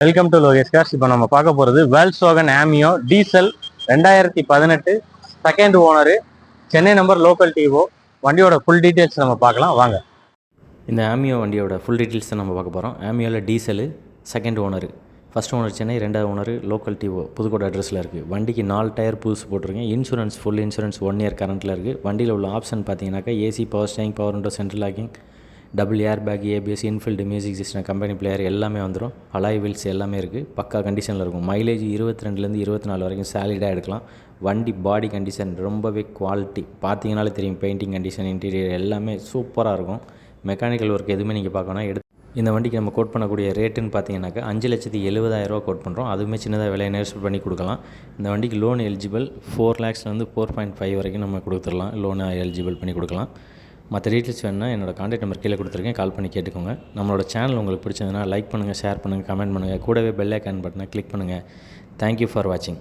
Welcome to Lokesh cars. இப்போ நம்ம பார்க்க போகிறது Volkswagen Ameo diesel 2018 second owner, Chennai number, local டிஓ. வண்டியோட ஃபுல் டீட்டெயில்ஸ் நம்ம பார்க்கலாம் வாங்க. இந்த ஆமியோ வண்டியோட ஃபுல் டீட்டெயில்ஸ் தான் நம்ம பார்க்க போகிறோம். ஆமியோவில் diesel, second owner, first owner Chennai, ரெண்டாவது ஓனர் லோக்கல் டிஓ, புதுக்கோட்டை அட்ரஸில் இருக்குது. வண்டிக்கு 4 டயர் புதுசு போட்டிருக்கேன். இன்சூரன்ஸ் ஃபுல் இன்சூரன்ஸ் 1 இயர் கரண்ட்டில் இருக்குது. வண்டியில் உள்ள ஆப்ஷன் பார்த்தீங்கன்னாக்கா AC, power steering, power window, central locking, double air bag, ABS, inbuilt music system, company player எல்லாமே வந்துடும். அலாய் வீல்ஸ் எல்லாமே இருக்குது. பக்கா கண்டிஷனில் இருக்கும். மைலேஜ் 22லேருந்து 24 வரைக்கும் சாலிடாக எடுக்கலாம். வண்டி பாடி கண்டிஷன் ரொம்பவே குவாலிட்டி, பார்த்தீங்கனாலே தெரியும். பெயிண்டிங் கண்டிஷன், இன்டீரியர் எல்லாமே சூப்பராக இருக்கும். மெக்கானிக்கல் ஒர்க் எதுவுமே நீங்கள் பார்க்கணும். இந்த வண்டிக்கு நம்ம கோட் பண்ணக்கூடிய ரேட்டுன்னு பார்த்தீங்கன்னாக்கா 5,70,000 கோட் பண்ணுறோம். அதுவுமே சின்னதாக விலையை நெகோஷியேட் பண்ணி கொடுக்கலாம். இந்த வண்டிக்கு லோன் எலிஜிபிள் 4 lakhsலேருந்து 4.5 வரைக்கும் நம்ம கொடுத்துடலாம். லோனை எலிஜிபிள் பண்ணி கொடுக்கலாம். மற்ற டீட்டெயில்ஸ் வேணுன்னா என்னோடய கான்டாக்ட் நம்பர் கீழே கொடுத்துருக்கேன், கால் பண்ணி கேட்டுக்கோங்க. நம்மளோட சேனல் உங்களுக்கு பிடிச்சதுன்னா லைக் பண்ணுங்கள், ஷேர் பண்ணுங்கள், கமெண்ட் பண்ணுங்கள். கூடவே பெல் ஐக்கான் பட்டனை கிளிக் பண்ணுங்கள். தேங்க்யூ ஃபார் வாட்சிங்.